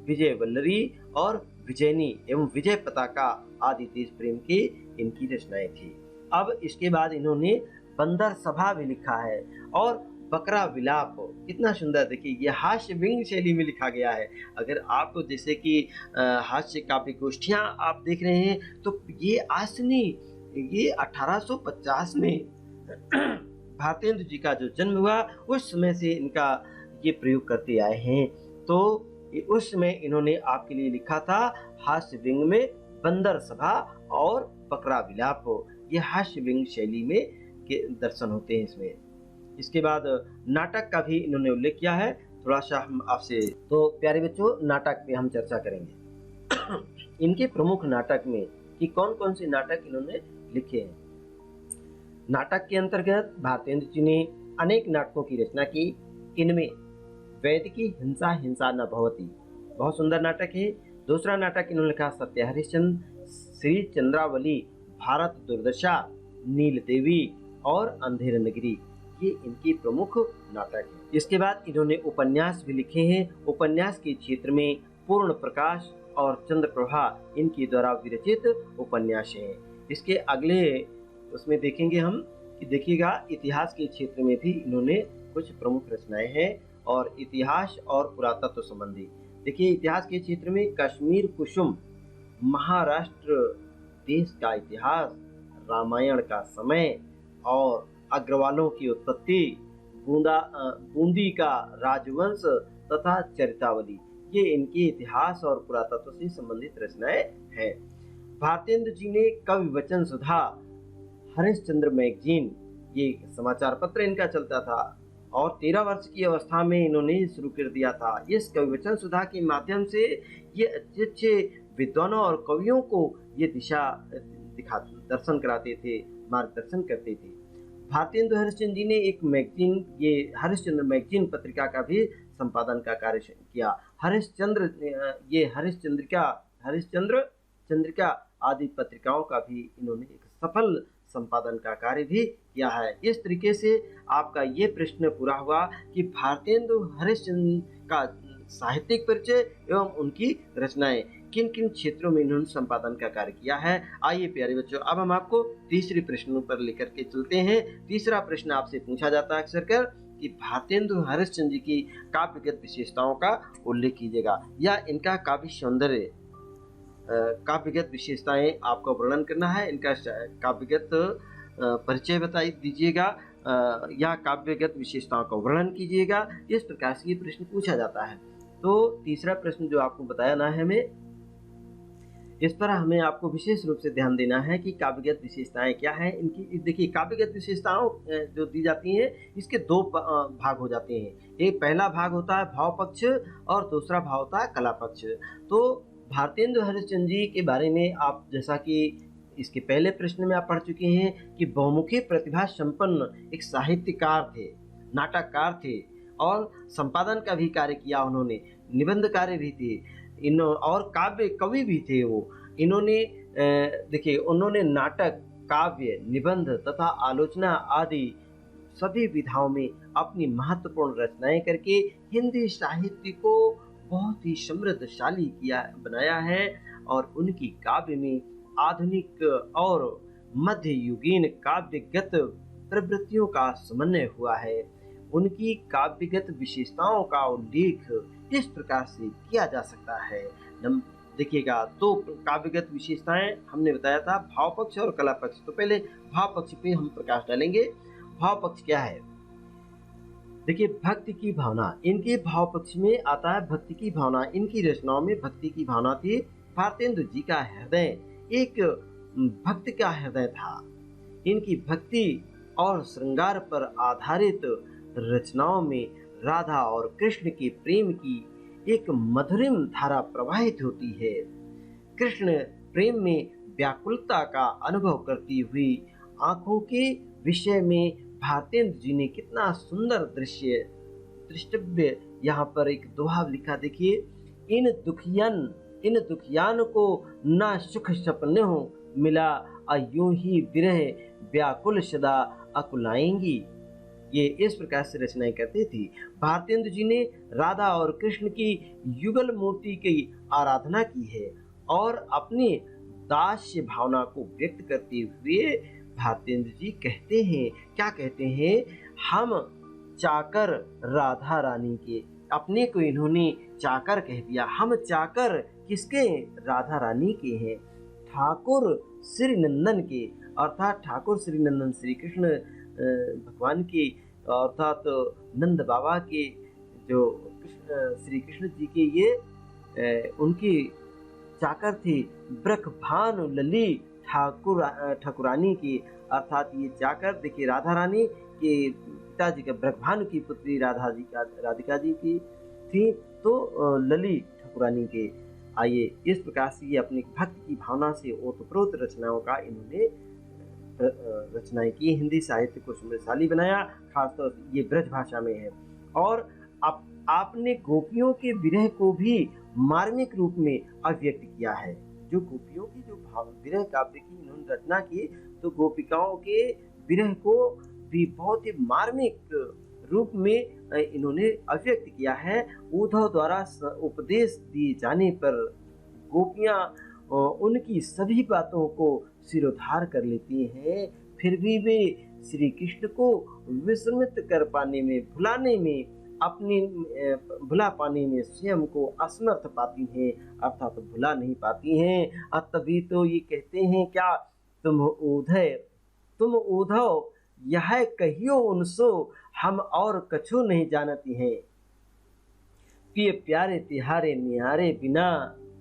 विजय वल्लरी और विजयनी एवं विजय पताका आदि देश प्रेम की इनकी रचनाएं थी। अब इसके बाद इन्होंने बंदर सभा भी लिखा है और बकरा विलाप। कितना सुंदर, देखिए ये हास्य व्यंग्य शैली में लिखा गया है। अगर आपको जैसे कि हास्य काव्य गोष्ठियां आप देख रहे हैं तो ये आसनी ये 1850 में भारतेंदु जी का जो जन्म हुआ उस समय से इनका ये प्रयोग करते आए हैं। तो उस समय इन्होंने आपके लिए लिखा था हास्य व्यंग्य में बंदर सभा और बकरा विलाप। ये हास्य व्यंग्य शैली में के दर्शन होते हैं इसमें। इसके बाद नाटक का भी इन्होंने उल्लेख किया है। थोड़ा सा हम आपसे, तो प्यारे बच्चों, नाटक पे हम चर्चा करेंगे। इनके प्रमुख नाटक में कि कौन कौन से नाटक इन्होंने लिखे हैं। नाटक के अंतर्गत भारतेंदु जी ने अनेक नाटकों की रचना की। इनमें वैदिकी हिंसा न भवती बहुत सुंदर नाटक है। दूसरा नाटक इन्होंने लिखा सत्य हरिश्चंद्र, श्री चंद्रावली, भारत दुर्दशा, नील देवी और अंधेर नगरी। ये इनके प्रमुख नाटक हैं। इसके बाद इन्होंने उपन्यास भी लिखे हैं। उपन्यास के क्षेत्र में पूर्ण प्रकाश और चंद्रप्रभा इनके द्वारा विरचित उपन्यास हैं। इसके अगले उसमें देखेंगे हम कि देखिएगा इतिहास के क्षेत्र में भी इन्होंने कुछ प्रमुख रचनाएं हैं और इतिहास और पुरातत्व संबंधी। देखिए इतिहास के क्षेत्र में कश्मीर कुसुम, महाराष्ट्र देश का इतिहास, रामायण का समय और अग्रवालों की उत्पत्ति, बूंदी का राजवंश तथा चरितावली, ये इनके इतिहास और पुरातत्व से संबंधित रचनाएं हैं। भारतेंदु जी ने कवि वचन सुधा, हरिश्चंद्र मैगजीन, ये समाचार पत्र इनका चलता था और 13 वर्ष की अवस्था में इन्होंने शुरू कर दिया था। इस कवि वचन सुधा के माध्यम से ये अच्छे अच्छे विद्वानों और कवियों को ये दिशा दर्शन कराते थे, मार्गदर्शन करते थे। भारतेंदु हरिश्चंद्र जी ने एक मैगजीन, ये हरिश्चंद्र मैगजीन पत्रिका का भी संपादन का कार्य किया। हरिश्चंद्र चंद्रिका आदि पत्रिकाओं का भी इन्होंने एक सफल संपादन का कार्य भी किया है। इस तरीके से आपका ये प्रश्न पूरा हुआ कि भारतेंदु हरिश्चंद्र का साहित्यिक परिचय एवं उनकी रचनाएं किन किन क्षेत्रों में इन्होंने संपादन का कार्य किया है। आइए प्यारे बच्चों, अब हम आपको तीसरे प्रश्न पर लेकर के चलते हैं। तीसरा प्रश्न आपसे पूछा जाता है अक्सर कर कि भारतेंदु हरिश्चंद्र जी की काव्यगत विशेषताओं का उल्लेख कीजिएगा या इनका काव्य सौंदर्य, काव्यगत विशेषताएं आपको वर्णन करना है। इनका काव्यगत परिचय बता दीजिएगा या काव्यगत विशेषताओं का वर्णन कीजिएगा। इस प्रकार से ये प्रश्न पूछा जाता है। तो तीसरा प्रश्न जो आपको बताया है हमें, इस पर हमें आपको विशेष रूप से ध्यान देना है कि काव्यगत विशेषताएं क्या हैं इनकी। देखिए काव्यगत विशेषताओं जो दी जाती हैं इसके दो भाग हो जाते हैं। एक पहला भाग होता है भाव पक्ष और दूसरा भाग होता है कला पक्ष। तो भारतेंदु हरिश्चंद्र जी के बारे में आप जैसा कि इसके पहले प्रश्न में आप पढ़ चुके हैं कि बहुमुखी प्रतिभा संपन्न एक साहित्यकार थे, नाटककार थे और संपादन का भी कार्य किया उन्होंने, निबंध कार्य भी थे और काव्य कवि भी थे वो। इन्होंने देखिए उन्होंने नाटक, काव्य, निबंध तथा आलोचना आदि सभी विधाओं में अपनी महत्वपूर्ण रचनाएं करके हिंदी साहित्य को बहुत ही समृद्धशाली बनाया है और उनकी काव्य में आधुनिक और मध्ययुगीन काव्यगत प्रवृत्तियों का समन्वय हुआ है। उनकी काव्यगत विशेषताओं का उल्लेख इस प्रकार से किया जा सकता है। देखिएगा तो काव्यगत विशेषताएं हमने बताया था भाव पक्ष और कला पक्ष। तो पहले भाव पक्ष पे हम प्रकाश डालेंगे। भाव पक्ष क्या है? देखिए भक्ति की भावना, इनके भाव पक्ष में आता है भक्ति की भावना। इनकी रचनाओं में भक्ति की भावना थी। भारतेंदु जी का हृदय एक भक्त का हृदय था। इनकी भक्ति और श्रृंगार पर आधारित रचनाओं में राधा और कृष्ण के प्रेम की एक मधुरिम धारा प्रवाहित होती है। कृष्ण प्रेम में व्याकुलता का अनुभव करती हुई आंखों के विषय में भारतेंदु जी ने कितना सुंदर दृष्टव्य यहाँ पर एक दोहा लिखा। देखिए इन दुखियान को ना सुख सपने हो मिला, यूं ही विरह व्याकुल सदा अकुलाएंगी। ये इस प्रकार से रचनाएं करती थी। भारतेंदु जी ने राधा और कृष्ण की युगल मूर्ति की आराधना की है और अपनी दास्य भावना को व्यक्त करते हुए भारतेंदु जी कहते हैं, क्या कहते हैं? हम चाकर राधा रानी के, अपने को इन्होंने चाकर कह दिया। हम चाकर किसके? राधा रानी के हैं। ठाकुर श्री नंदन के, अर्थात ठाकुर श्री नंदन श्री कृष्ण भगवान के, अर्थात नंद बाबा के जो श्री कृष्ण जी के ये उनकी चाकर थे। ब्रखभानु लली ठाकुरानी की, अर्थात ये चाकर देखिए राधा रानी के पिताजी का ब्रखभानु की पुत्री राधिका जी की थी, तो लली ठाकुरानी के। आइए इस प्रकार से ये अपनी भक्ति की भावना से ओतप्रोत रचनाओं का इन्होंने रचनाएं की, हिंदी साहित्य को समृद्धशाली बनाया। खासतौर से ये ब्रज भाषा में है। और अब आपने गोपियों के विरह को भी मार्मिक रूप में अभिव्यक्त किया है। जो गोपियों की जो भाव विरह काव्य की इन्होंने रचना की, तो गोपिकाओं के विरह को भी बहुत ही मार्मिक रूप में इन्होंने अभिव्यक्त किया है। उद्धव द्वारा उपदेश दिए जाने पर गोपियां उनकी सभी बातों को सिरोधार कर लेती हैं, फिर भी वे श्री कृष्ण को विस्मृत कर पाने में, भुलाने में, अपनी भुला पाने में स्वयं को असमर्थ पाती हैं, अर्थात भुला नहीं पाती हैं। तभी तो ये कहते हैं क्या, तुम उद्धव यह कहियो उनसो, हम और कछु नहीं जानती हैं। पिय प्यारे तिहारे निहारे बिना,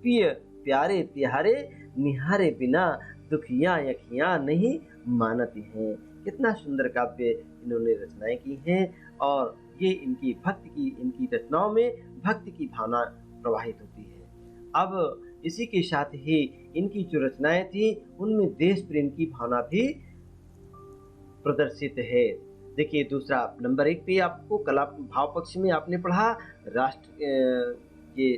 पिय प्यारे तिहारे निहारे बिना, दुखियां यखियां नहीं मानती हैं। कितना सुंदर काव्य इन्होंने रचनाएं की हैं, और ये इनकी रचनाओं में भक्ति की भावना प्रवाहित होती है। अब इसी के साथ ही इनकी जो रचनाएं थी उनमें देश प्रेम की भावना भी प्रदर्शित है। देखिए दूसरा नंबर 1 पे आपको कला भाव पक्ष में आपने पढ़ा राष्ट्र ये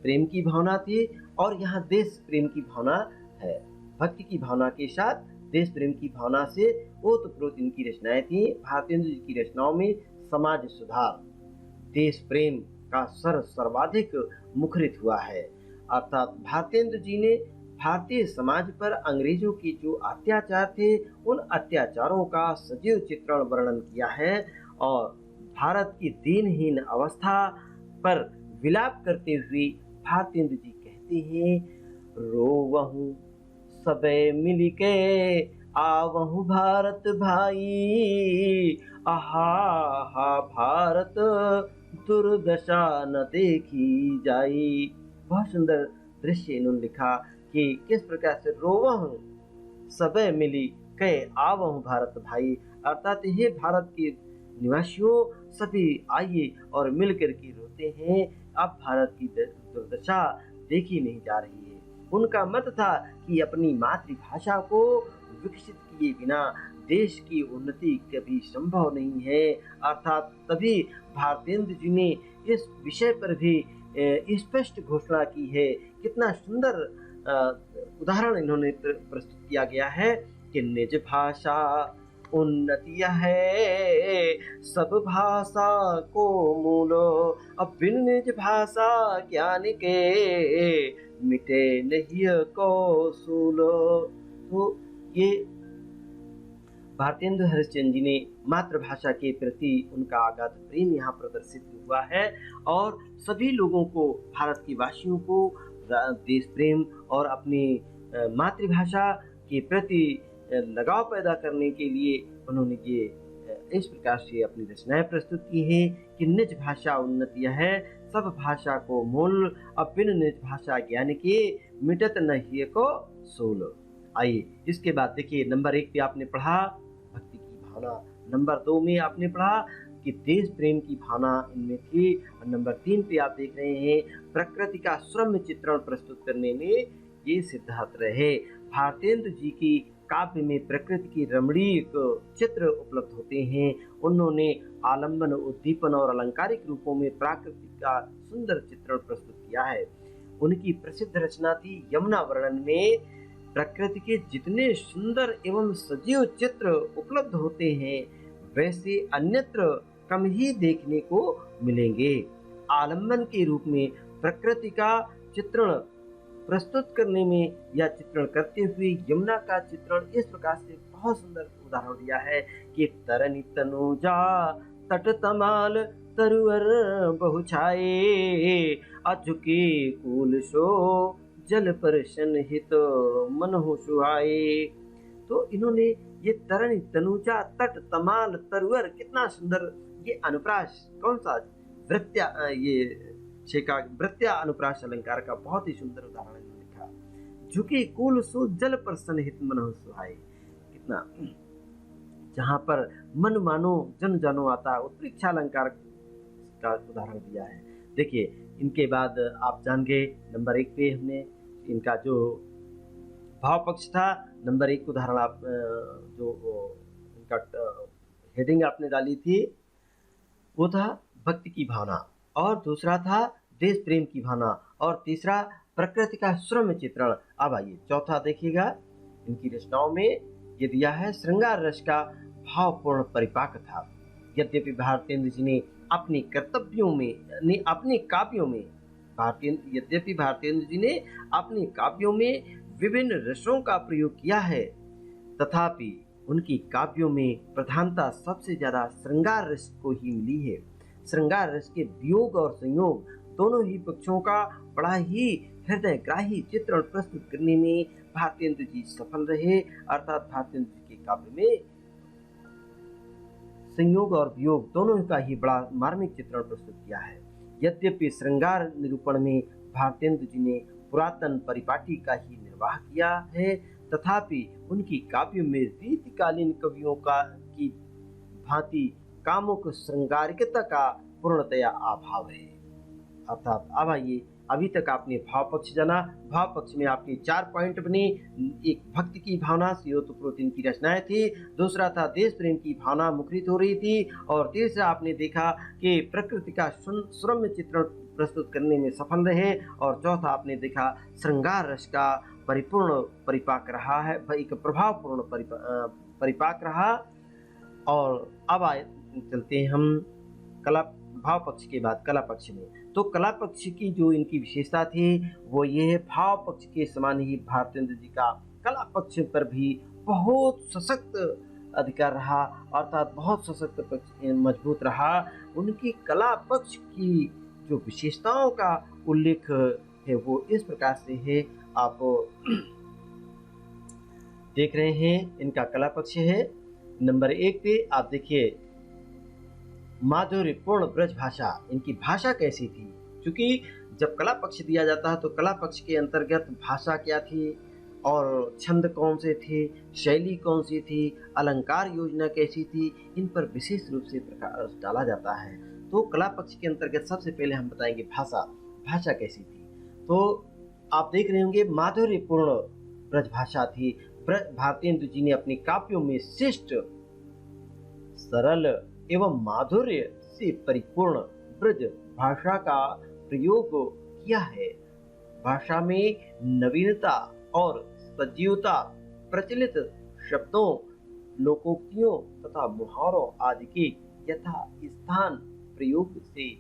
प्रेम की भावना थी, और यहाँ देश प्रेम की भावना है। भक्ति की भावना के साथ देश प्रेम की भावना से ओतप्रोत इनकी रचनाएं थी। भारतेंदु जी की रचनाओं में समाज सुधार, देश प्रेम का सर्वाधिक मुखरित हुआ है। अर्थात भारतेंदु जी ने भारतीय समाज पर अंग्रेजों के जो अत्याचार थे, उन अत्याचारों का सजीव चित्रण वर्णन किया है, और भारत की दीनहीन अवस्था पर विलाप करते हुए भारतेंदु जी कहते हैं, रोवहु सबे मिलके आवहु भारत भाई, आहा हा भारत दुर्दशा न देखी जाई। बहुत सुंदर दृश्य इन्होंने लिखा कि किस प्रकार से रोवहु सबे मिली कहे आवहु भारत भाई, अर्थात हे भारत के निवासियों सभी आइए और मिलकर के रोते हैं, अब भारत की दुर्दशा देखी नहीं जा रही है। उनका मत था कि अपनी मातृभाषा को विकसित किए बिना देश की उन्नति कभी संभव नहीं है। अर्थात तभी भारतेंदु जी ने इस विषय पर भी स्पष्ट घोषणा की है। कितना सुंदर उदाहरण इन्होंने प्रस्तुत किया गया है कि निज भाषा उन्नति है सब भाषा को मूलो, अब बिन निज भाषा ज्ञान के मिटे नहीं को सूलो। तो ये भारतेंदु हरिश्चंद्र जी ने मातृभाषा के प्रति उनका अगाध प्रेम यहाँ प्रदर्शित हुआ है, और सभी लोगों को, भारत के वासियों को देश प्रेम और अपनी मातृभाषा के प्रति लगाव पैदा करने के लिए उन्होंने ये इस प्रकार से अपनी रचनाएं प्रस्तुत की हैं कि निज भाषा उन्नति है सब भाषा को मूल, अब बिन निज भाषा ज्ञान के मिटत नहीं को सोल। आइए इसके बाद देखिए नंबर 1 पे आपने पढ़ा भक्ति की भावना, नंबर 2 में आपने पढ़ा कि देश प्रेम की भावना इनमें थी, और नंबर 3 पे आप देख रहे हैं प्रकृति का श्रम्य चित्रण प्रस्तुत करने में ये सिद्धार्थ रहे। भारतेंदु जी की काव्य में प्रकृति की रमणीक चित्र उपलब्ध होते हैं। उन्होंने आलंबन, उद्दीपन और अलंकारिक रूपों में प्रकृति का सुंदर चित्रण प्रस्तुत किया है। उनकी प्रसिद्ध रचना थी यमुना वर्णन में प्रकृति के जितने सुंदर एवं सजीव चित्र उपलब्ध होते हैं वैसे अन्यत्र कम ही देखने को मिलेंगे। आलंबन के रूप में प्रकृति का चित्रण प्रस्तुत करने में या चित्रण करते हुए यमुना का चित्रण इस प्रकार से बहुत सुंदर उदाहरण दिया है कि तरनी तनुजा तट तमाल तरुअर बहुछाए, अझुके कूल सो जल पर सन्निहित मन हो सुहाए। तो इन्होंने ये तरनी तनुजा तट तमाल तरुअर, कितना सुंदर ये अनुप्रास, कौन सा वृत्या, ये शेका वृत्या अनुप्रास अलंकार का बहुत ही सुंदर उदाहरण लिखा। झुकी कूल सो जल पर सन्निहित मन हो सुहाए, कितना जहाँ पर मन मानो जन जानो आता, उत्प्रेक्षा अलंकार का उदाहरण दिया है। देखिए इनके बाद आप जान गए नंबर 1 पे हमने इनका जो भाव पक्ष था, नंबर 1 उदाहरण आप जो इनका हेडिंग आपने डाली थी वो था भक्ति की भावना, और दूसरा था देश प्रेम की भावना, और तीसरा प्रकृति का श्रम्य चित्रण। अब आइए चौथा देखिएगा, इनकी रचनाओं में ये दिया है श्रृंगार रस का भावपूर्ण परिपाक था। यद्यपि भारतेंद्र जी ने अपने कर्तव्यों में अपने काव्यों में यद्यपि भारतेंद्र जी ने अपने काव्यों में विभिन्न रसों का प्रयोग किया है, तथापि उनकी काव्यों में प्रधानता सबसे ज्यादा श्रृंगार रस को ही मिली है। श्रृंगार रस के वियोग और संयोग दोनों ही पक्षों का बड़ा ही हृदयग्राही चित्रण प्रस्तुत करने में भारतेंद्र जी सफल रहे। अर्थात भारतेंद्र जी के काव्य में संयोग और वियोग दोनों का ही बड़ा मार्मिक चित्रण प्रस्तुत किया है। यद्यपि श्रृंगार निरूपण में भारतेंद्र जी ने पुरातन परिपाटी का ही निर्वाह किया है, तथापि उनकी काव्यों में रीतिकालीन कवियों की भांति कामुक श्रृंगारिकता का पूर्णतया अभाव है। अर्थात अब आइए, अभी तक आपने भाव पक्ष जाना। भाव पक्ष में आपके 4 पॉइंट बने। एक भक्ति की भावना से ओतप्रोत इनकी रचनाएं थी, दूसरा था देश प्रेम की भावना मुखरित हो रही थी, और तीसरा आपने देखा कि प्रकृति का श्रम्य चित्रण प्रस्तुत करने में सफल रहे, और चौथा आपने देखा श्रृंगार रस का परिपूर्ण परिपाक रहा है, एक प्रभावपूर्ण परिपाक रहा। और अब आए चलते हैं हम कला भाव पक्ष के बाद कला पक्ष में। तो कला पक्ष की जो इनकी विशेषता थी वो ये है, भाव पक्ष के समान ही भारतेंद्र जी का कला पक्ष पर भी बहुत सशक्त अधिकार रहा, अर्थात बहुत सशक्त पक्ष मजबूत रहा। उनकी कला पक्ष की जो विशेषताओं का उल्लेख है वो इस प्रकार से है, आप देख रहे हैं। इनका कला पक्ष है नंबर 1 पे आप देखिए, माधुर्यपूर्ण ब्रज भाषा। इनकी भाषा कैसी थी? क्योंकि जब कला पक्ष दिया जाता है तो कला पक्ष के अंतर्गत भाषा क्या थी, और छंद कौन से थे, शैली कौन सी थी, अलंकार योजना कैसी थी, इन पर विशेष रूप से प्रकाश डाला जाता है। तो कला पक्ष के अंतर्गत सबसे पहले हम बताएंगे भाषा कैसी थी। तो आप देख रहे होंगे माधुर्यपूर्ण ब्रज भाषा थी। भारतेंद्र जी ने अपने काव्यों में शिष्ट, सरल एवं माधुर्य से परिपूर्ण ब्रज भाषा का प्रयोग किया है। भाषा में नवीनता और सजीवता, प्रचलित शब्दों, लोकोक्तियों तथा मुहावरों आदि के यथा स्थान प्रयोग से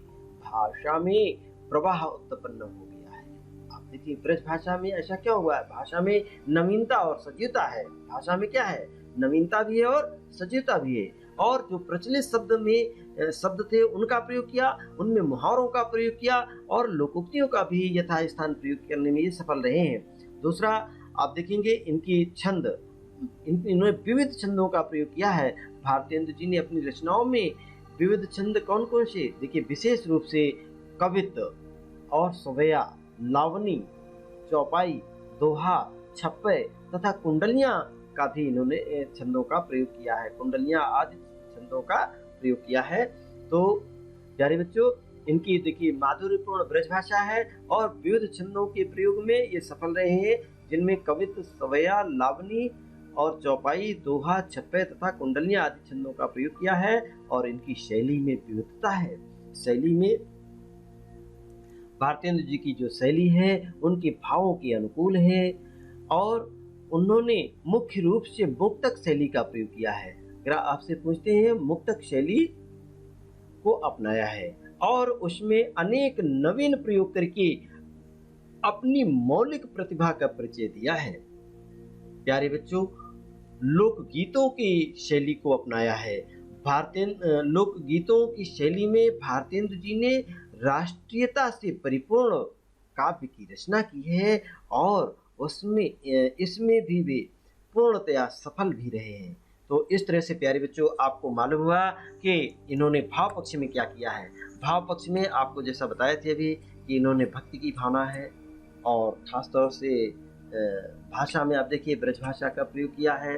भाषा में प्रवाह उत्पन्न हो गया है। आप देखिए ब्रज भाषा में ऐसा क्या हुआ है, भाषा में नवीनता और सजीवता है। भाषा में क्या है, नवीनता भी है और सजीवता भी है। और जो प्रचलित शब्द थे उनका प्रयोग किया, उनमें मुहावरों का प्रयोग किया, और लोकोक्तियों का भी यथास्थान प्रयोग करने में ये सफल रहे हैं। दूसरा आप देखेंगे इनकी छंद, इन्होंने विविध छंदों का प्रयोग किया है। भारतेंद्र जी ने अपनी रचनाओं में विविध छंद कौन कौन से, देखिए विशेष रूप से कवित्व और सवैया, लावनी, चौपाई, दोहा, छप्पे तथा कुंडलियां का भी इन्होंने छंदों का प्रयोग किया है। कुंडलियां आदि छंदों का प्रयोग किया है। तो प्यारे बच्चों, इनकी देखिए माधुर्यपूर्ण ब्रज भाषा है और विविध छंदों के प्रयोग में ये सफल रहे हैं, जिनमें कवित्व, सवैया, लावनी और चौपाई, दोहा, छप्पे तथा कुंडलियां आदि छंदों का प्रयोग किया है। और इनकी शैली में विविधता है। शैली में भारतेंद्र जी की जो शैली है उनके भावों के अनुकूल है, और उन्होंने मुख्य रूप से मुक्तक शैली का प्रयोग किया है। अगर आपसे पूछते हैं, मुक्तक शैली को अपनाया है और उसमें अनेक नवीन प्रयोग करके अपनी मौलिक प्रतिभा का परिचय दिया है। प्यारे बच्चों, लोकगीतों की शैली को अपनाया है। लोकगीतों की शैली में भारतेंद्र जी ने राष्ट्रीयता से परिपूर्ण काव्य की रचना की है, और इसमें भी वे पूर्णतया सफल भी रहे हैं। तो इस तरह से प्यारे बच्चों आपको मालूम हुआ कि इन्होंने भाव पक्ष में क्या किया है। भाव पक्ष में आपको जैसा बताए थे अभी कि इन्होंने भक्ति की भावना है, और खासतौर से भाषा में आप देखिए ब्रज भाषा का प्रयोग किया है,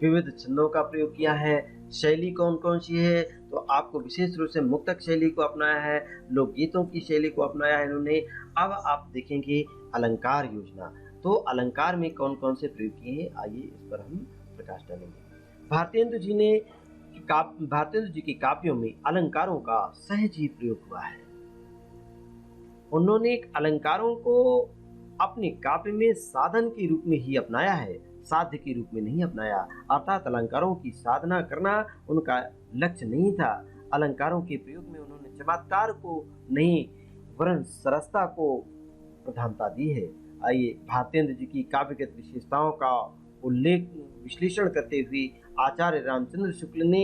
विविध छंदों का प्रयोग किया है। शैली कौन कौन सी है, तो आपको विशेष रूप से मुक्तक शैली को अपनाया है, लोकगीतों की शैली को अपनाया है इन्होंने। अब आप देखेंगे अलंकार योजना। तो अलंकार में कौन कौन से प्रयोग किए हैं, आइए इस पर हम प्रकाश डालेंगे। भारतेंद्र जी ने भारतेंदु जी के काव्यों में अलंकारों का सहज ही प्रयोग हुआ है। उन्होंने अलंकारों को अपने काव्य में साधन के रूप में ही अपनाया है, साध्य के रूप में नहीं अपनाया। अर्थात अलंकारों की साधना करना उनका लक्ष्य नहीं था। अलंकारों के प्रयोग में उन्होंने चमत्कार को नहीं वरन सरसता को प्रधानता दी है। आइए भारतेंदु जी की काव्यगत विशेषताओं का उल्लेख विश्लेषण करते हुए आचार्य रामचंद्र शुक्ल ने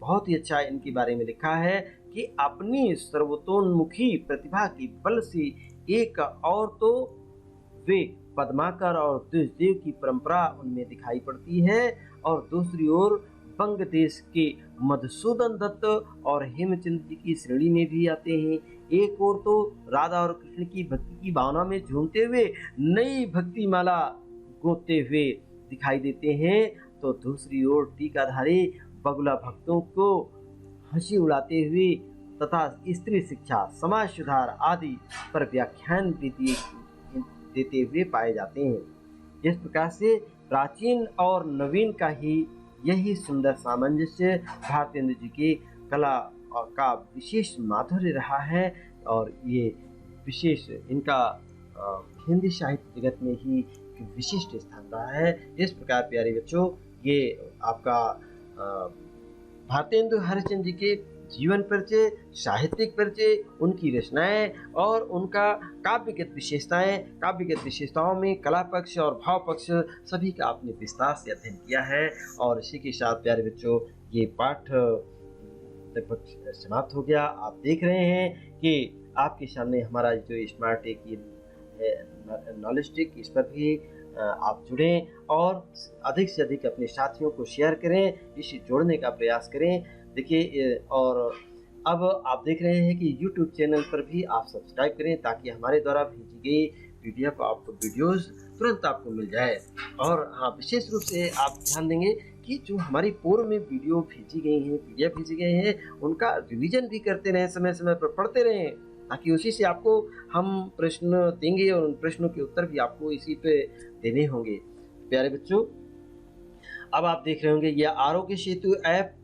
बहुत ही अच्छा इनके बारे में लिखा है कि अपनी सर्वतोन्मुखी प्रतिभा के बल से एक और तो वे पद्माकर और द्विजदेव की परंपरा उनमें दिखाई पड़ती है और दूसरी ओर बंग देश के मधुसूदन दत्त और हेमचंद्र जी की श्रेणी में भी आते हैं। एक ओर तो राधा और कृष्ण की भक्ति की भावना में झूमते हुए नई भक्ति माला गोते हुए दिखाई देते हैं, तो दूसरी ओर टीकाधारी बगुला भक्तों को हंसी उड़ाते हुए तथा स्त्री शिक्षा, समाज सुधार आदि पर व्याख्यान देते हुए पाए जाते हैं। इस प्रकार से प्राचीन और नवीन का ही यही सुंदर सामंजस्य भारतेंदु जी की कला का विशेष माधुर्य रहा है और ये विशेष इनका हिंदी साहित्य जगत में ही विशिष्ट स्थान रहा है। इस प्रकार प्यारे बच्चों, ये आपका भारतेंदु हरिश्चंद्र जी के जीवन परिचय, साहित्यिक परिचय, उनकी रचनाएं और उनका काव्यगत विशेषताओं में कला पक्ष और भाव पक्ष सभी का आपने विस्तार से अध्ययन किया है। और इसी के साथ प्यारे बच्चों, ये पाठ लगभग समाप्त हो गया। आप देख रहे हैं कि आपके सामने हमारा जो स्मार्ट टेक नॉलेज टेक, इस पर भी आप जुड़ें और अधिक से अधिक अपने साथियों को शेयर करें, इसे जोड़ने का प्रयास करें। देखिए, और अब आप देख रहे हैं कि YouTube चैनल पर भी आप सब्सक्राइब करें ताकि हमारे द्वारा भेजी गई PDF आपको वीडियोस तुरंत आपको मिल जाए। और हाँ, विशेष रूप से आप ध्यान देंगे कि जो हमारी पूर्व में वीडियो भेजी गई हैं, PDF भेजे गए हैं, उनका रिवीजन भी करते रहें, समय समय पर पढ़ते रहें, ताकि उसी से आपको हम प्रश्न देंगे और उन प्रश्नों के उत्तर भी आपको इसी पे देने होंगे। प्यारे बच्चों, अब आप देख रहे होंगे ये आरोग्य सेतु ऐप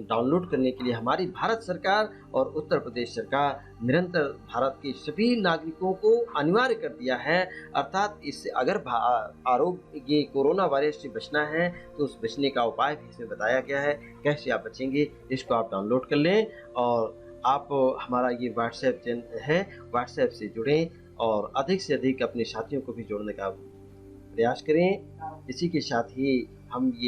डाउनलोड करने के लिए हमारी भारत सरकार और उत्तर प्रदेश सरकार निरंतर भारत के सभी नागरिकों को अनिवार्य कर दिया है। अर्थात इससे अगर ये कोरोना वायरस से बचना है तो उस बचने का उपाय भी इसमें बताया गया है, कैसे आप बचेंगे। इसको आप डाउनलोड कर लें और आप हमारा ये व्हाट्सएप चैनल है, व्हाट्सएप से जुड़ें और अधिक से अधिक अपने साथियों को भी जोड़ने का प्रयास करें। इसी के साथ ही हम ये